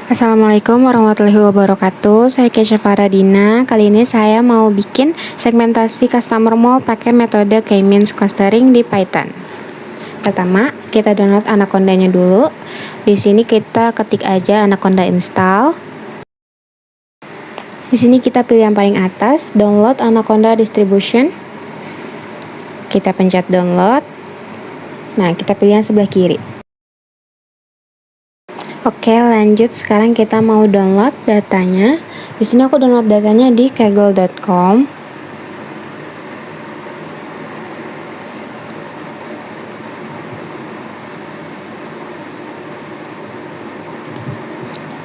Assalamualaikum warahmatullahi wabarakatuh. Saya Kesha Faradina. Kali ini saya mau bikin segmentasi customer mall pakai metode K-means clustering di Python. Pertama, kita download Anaconda-nya dulu. Di sini kita ketik aja Anaconda install. Di sini kita pilih yang paling atas, download Anaconda distribution. Kita pencet download. Nah, kita pilih yang sebelah kiri. Oke, lanjut. Sekarang kita mau download datanya. Di sini aku download datanya di kaggle.com.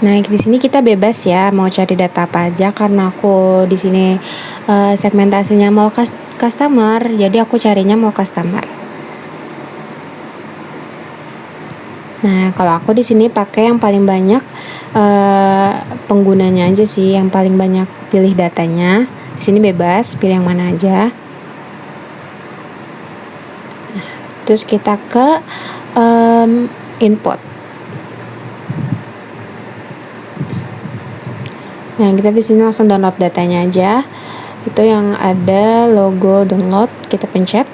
Nah, di sini kita bebas ya mau cari data apa aja karena aku di sini segmentasinya mau customer, jadi aku carinya mau customer. Nah, kalau aku di sini pakai yang paling banyak penggunanya aja sih, yang paling banyak pilih datanya. Di sini bebas pilih yang mana aja. Nah, terus kita ke input. Nah, kita di sini langsung download datanya aja. Itu yang ada logo download, kita pencet.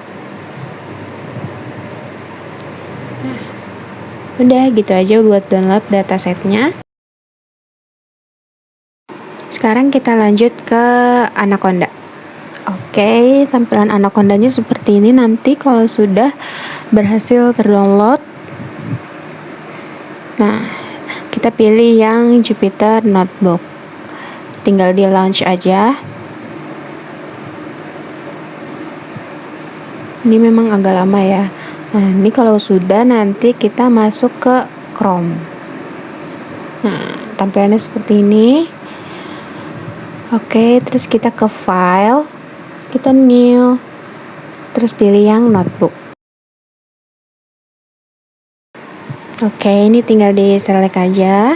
Udah gitu aja buat download datasetnya. Sekarang kita lanjut ke Anaconda. Oke, tampilan Anaconda-nya seperti ini nanti kalau sudah berhasil terdownload. Nah, kita pilih yang Jupyter Notebook. Tinggal di launch aja. Ini memang agak lama ya. Nah, ini kalau sudah nanti kita masuk ke Chrome. Nah, tampilannya seperti ini. Oke, terus kita ke file, kita new, terus pilih yang notebook. Oke, ini tinggal di select aja.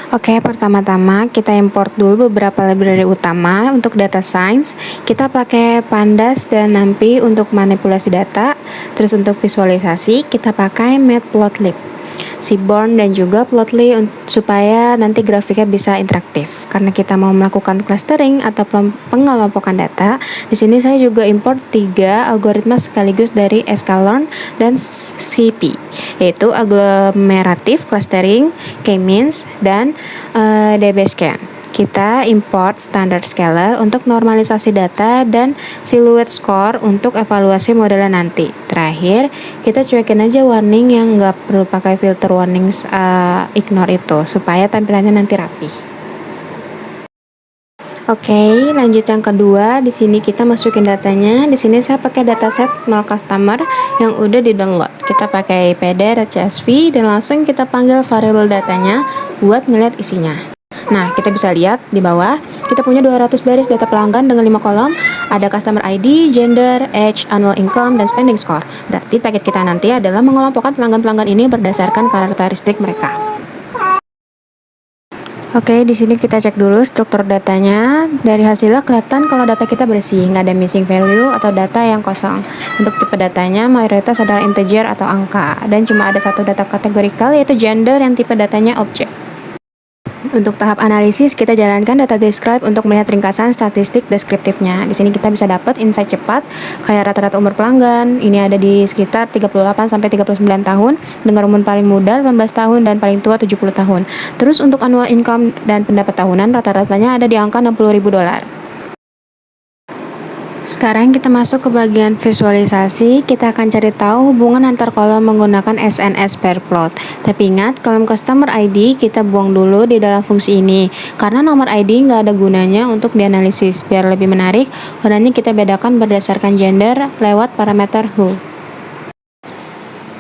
Oke, pertama-tama kita import dulu beberapa library utama untuk data science. Kita pakai Pandas dan NumPy untuk manipulasi data. Terus untuk visualisasi kita pakai Matplotlib, Seaborn dan juga Plotly supaya nanti grafiknya bisa interaktif. Karena kita mau melakukan clustering atau pengelompokan data, di sini saya juga import 3 algoritma sekaligus dari sklearn dan CP, yaitu agglomerative clustering, K-means, dan dbScan. Kita import standard scalar untuk normalisasi data dan silhouette score untuk evaluasi modelnya nanti. Terakhir, kita cuekin aja warning yang nggak perlu pakai filter warnings ignore itu supaya tampilannya nanti rapi. Oke, lanjut yang kedua. Di sini kita masukin datanya. Di sini saya pakai dataset mall customer yang udah di-download. Kita pakai pd .csv dan langsung kita panggil variable datanya buat ngeliat isinya. Nah, kita bisa lihat di bawah, kita punya 200 baris data pelanggan dengan 5 kolom. Ada customer ID, gender, age, annual income, dan spending score. Berarti target kita nanti adalah mengelompokkan pelanggan-pelanggan ini berdasarkan karakteristik mereka. Oke, di sini kita cek dulu struktur datanya. Dari hasilnya kelihatan kalau data kita bersih, nggak ada missing value atau data yang kosong. Untuk tipe datanya mayoritas adalah integer atau angka, dan cuma ada satu data kategorikal yaitu gender yang tipe datanya objek. Untuk tahap analisis, kita jalankan data describe untuk melihat ringkasan statistik deskriptifnya. Di sini kita bisa dapat insight cepat, kayak rata-rata umur pelanggan. Ini ada di sekitar 38-39 tahun, dengan umur paling muda 18 tahun dan paling tua 70 tahun. Terus untuk annual income dan pendapat tahunan, rata-ratanya ada di angka $60.000. Sekarang kita masuk ke bagian visualisasi. Kita akan cari tahu hubungan antar kolom menggunakan SNS pair plot. Tapi ingat, kolom customer ID kita buang dulu di dalam fungsi ini, karena nomor ID nggak ada gunanya untuk dianalisis. Biar lebih menarik, warnanya kita bedakan berdasarkan gender lewat parameter who.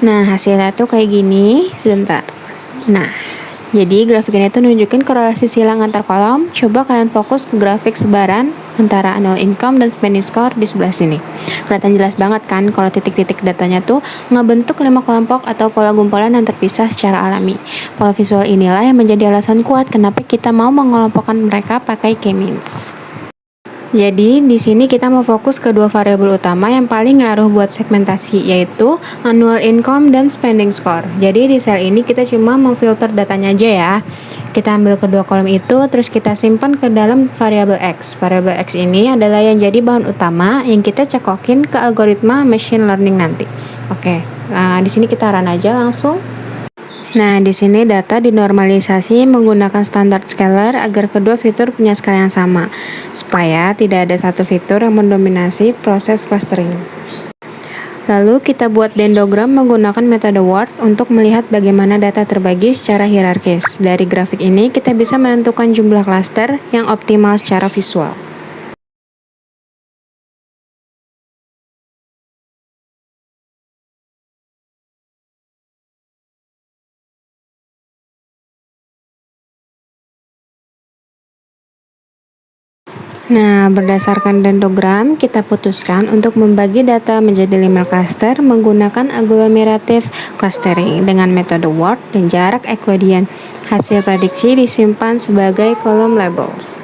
Nah, hasilnya tuh kayak gini. Sebentar. Nah, jadi grafik ini tuh nunjukin korelasi silang antar kolom. Coba kalian fokus ke grafik sebaran antara annual income dan spending score di sebelah sini. Kelihatan jelas banget kan kalau titik-titik datanya tuh ngebentuk 5 kelompok atau pola gumpalan yang terpisah secara alami. Pola visual inilah yang menjadi alasan kuat kenapa kita mau mengelompokkan mereka pakai K-means. Jadi di sini kita mau fokus ke dua variabel utama yang paling ngaruh buat segmentasi, yaitu annual income dan spending score. Jadi di sel ini kita cuma memfilter datanya aja ya. Kita ambil kedua kolom itu, terus kita simpan ke dalam variabel X. Variabel X ini adalah yang jadi bahan utama yang kita cekokin ke algoritma machine learning nanti. Oke, nah di sini kita run aja langsung. Nah, di sini data dinormalisasi menggunakan standar scalar agar kedua fitur punya skala yang sama, supaya tidak ada satu fitur yang mendominasi proses clustering. Lalu kita buat dendrogram menggunakan metode word untuk melihat bagaimana data terbagi secara hierarkis. Dari grafik ini kita bisa menentukan jumlah klaster yang optimal secara visual. Nah, berdasarkan dendrogram, kita putuskan untuk membagi data menjadi 5 klaster menggunakan agglomerative clustering dengan metode word dan jarak Euclidean. Hasil prediksi disimpan sebagai kolom labels.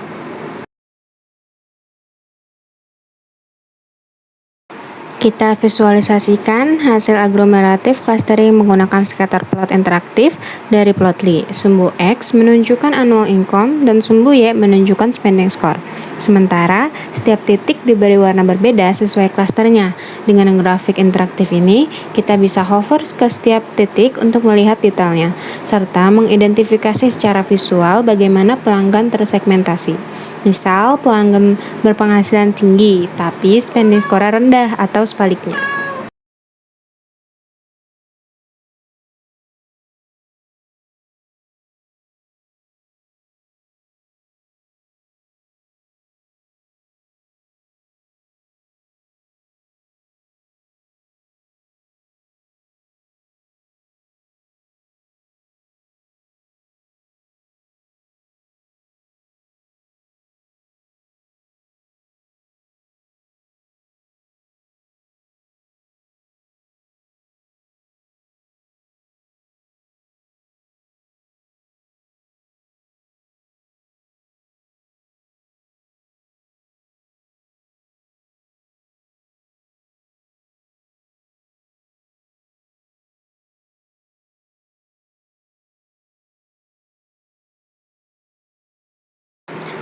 Kita visualisasikan hasil agglomerative clustering menggunakan scatter plot interaktif dari Plotly. Sumbu X menunjukkan annual income dan sumbu Y menunjukkan spending score. Sementara, setiap titik diberi warna berbeda sesuai klasternya. Dengan grafik interaktif ini, kita bisa hover ke setiap titik untuk melihat detailnya, serta mengidentifikasi secara visual bagaimana pelanggan tersegmentasi. Misal, pelanggan berpenghasilan tinggi, tapi spending score rendah atau sebaliknya.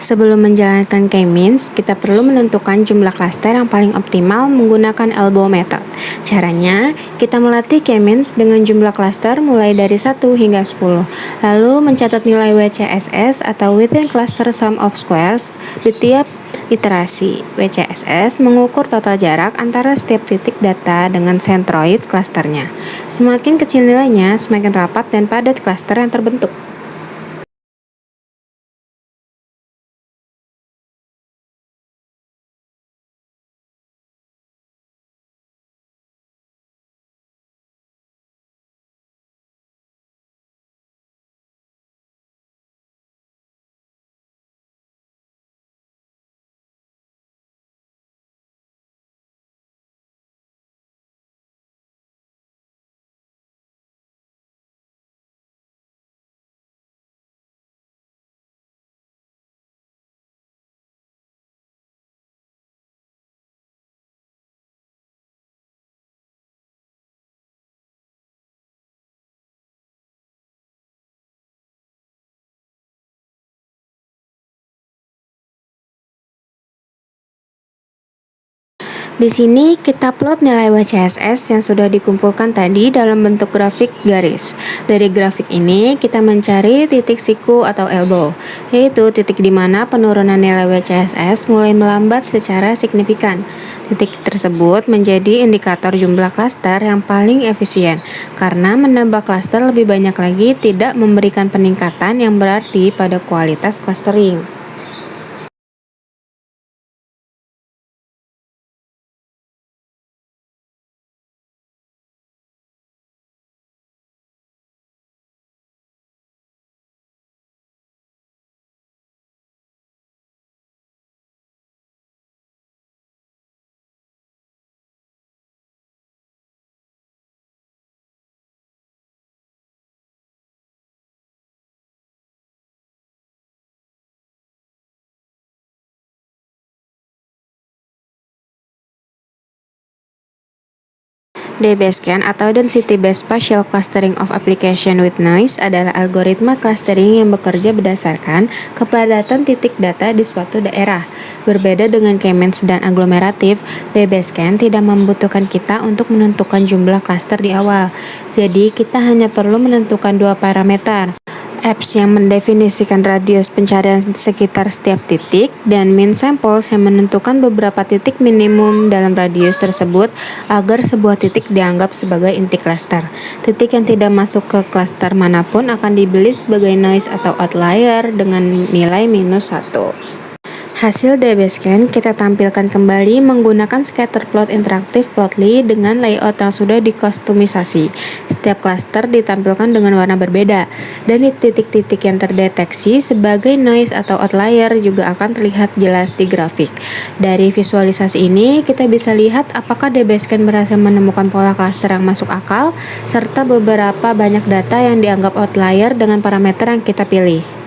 Sebelum menjalankan k-means, kita perlu menentukan jumlah klaster yang paling optimal menggunakan elbow method. Caranya, kita melatih k-means dengan jumlah klaster mulai dari 1 hingga 10, lalu mencatat nilai WCSS atau Within Cluster Sum of Squares di tiap iterasi. WCSS mengukur total jarak antara setiap titik data dengan centroid klasternya. Semakin kecil nilainya, semakin rapat dan padat klaster yang terbentuk. Di sini kita plot nilai WCSS yang sudah dikumpulkan tadi dalam bentuk grafik garis. Dari grafik ini kita mencari titik siku atau elbow, yaitu titik di mana penurunan nilai WCSS mulai melambat secara signifikan. Titik tersebut menjadi indikator jumlah klaster yang paling efisien, karena menambah klaster lebih banyak lagi tidak memberikan peningkatan yang berarti pada kualitas clustering. DBaseCAN atau Density Based Spatial Clustering of Application with Noise adalah algoritma clustering yang bekerja berdasarkan kepadatan titik data di suatu daerah. Berbeda dengan K-means dan aglomeratif, DBaseCAN tidak membutuhkan kita untuk menentukan jumlah cluster di awal. Jadi, kita hanya perlu menentukan dua parameter. Apps yang mendefinisikan radius pencarian sekitar setiap titik, dan min samples yang menentukan beberapa titik minimum dalam radius tersebut agar sebuah titik dianggap sebagai inti cluster. Titik yang tidak masuk ke cluster manapun akan dibeli sebagai noise atau outlier dengan nilai -1. Hasil DBaseCAN kita tampilkan kembali menggunakan scatterplot interaktif Plotly dengan layout yang sudah dikustomisasi. Setiap klaster ditampilkan dengan warna berbeda, dan titik-titik yang terdeteksi sebagai noise atau outlier juga akan terlihat jelas di grafik. Dari visualisasi ini, kita bisa lihat apakah DBaseCAN berhasil menemukan pola klaster yang masuk akal, serta beberapa banyak data yang dianggap outlier dengan parameter yang kita pilih.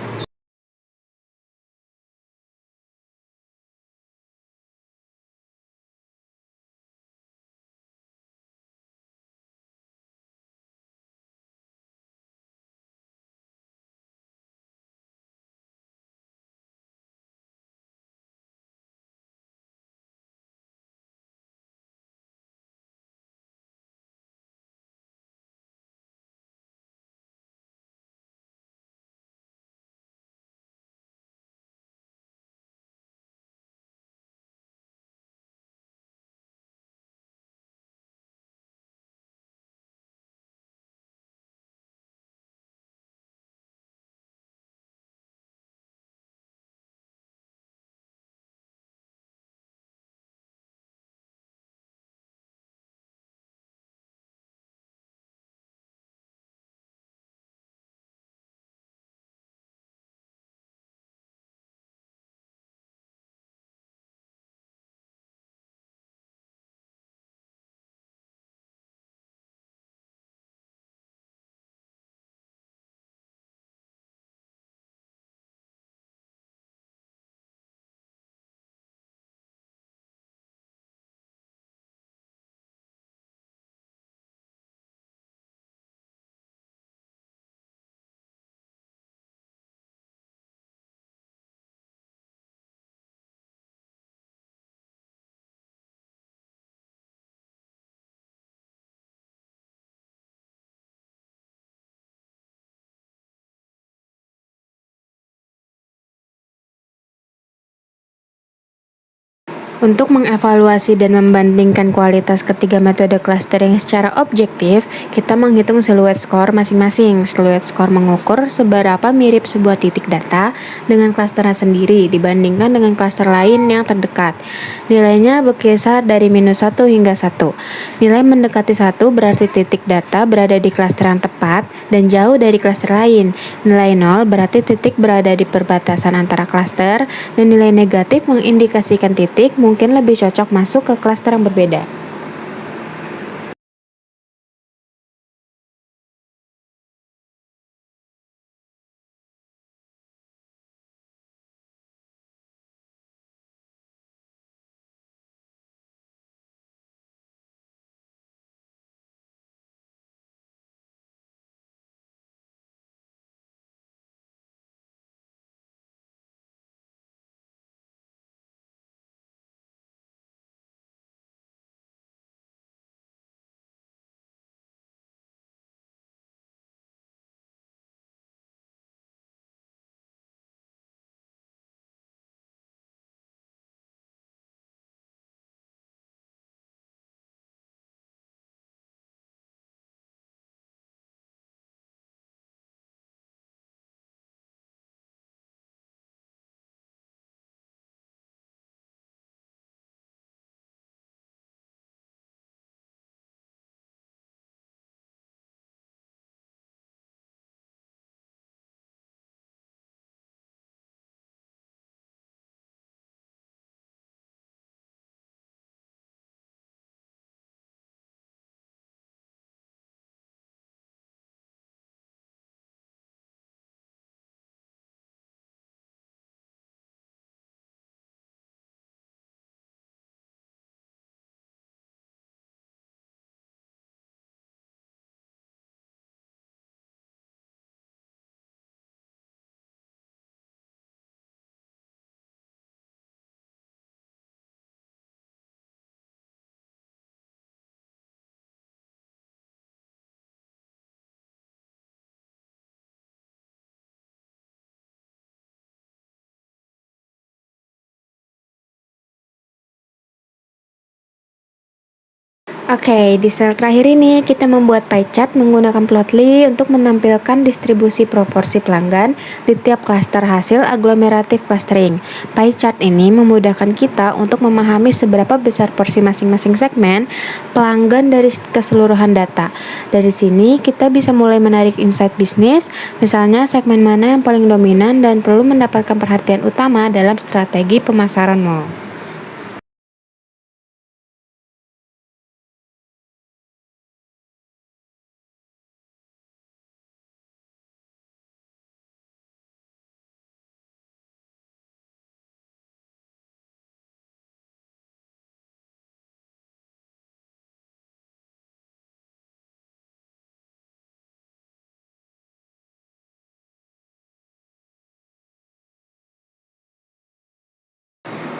Untuk mengevaluasi dan membandingkan kualitas ketiga metode clustering secara objektif, kita menghitung silhouette score masing-masing. Silhouette score mengukur seberapa mirip sebuah titik data dengan klasternya sendiri dibandingkan dengan klaster lain yang terdekat. Nilainya berkisar dari -1 hingga 1. Nilai mendekati 1 berarti titik data berada di klaster yang tepat dan jauh dari klaster lain. Nilai 0 berarti titik berada di perbatasan antara klaster, dan nilai negatif mengindikasikan titik mungkin lebih cocok masuk ke klaster yang berbeda. Oke, di slide terakhir ini kita membuat pie chart menggunakan Plotly untuk menampilkan distribusi proporsi pelanggan di tiap klaster hasil agglomerative clustering. Pie chart ini memudahkan kita untuk memahami seberapa besar porsi masing-masing segmen pelanggan dari keseluruhan data. Dari sini kita bisa mulai menarik insight bisnis, misalnya segmen mana yang paling dominan dan perlu mendapatkan perhatian utama dalam strategi pemasaran mall.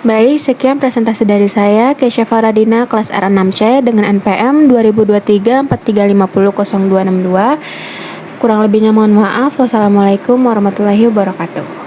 Baik, sekian presentasi dari saya, Kesha Faradina, kelas R6C dengan NPM 202343500262. Kurang lebihnya mohon maaf. Wassalamualaikum warahmatullahi wabarakatuh.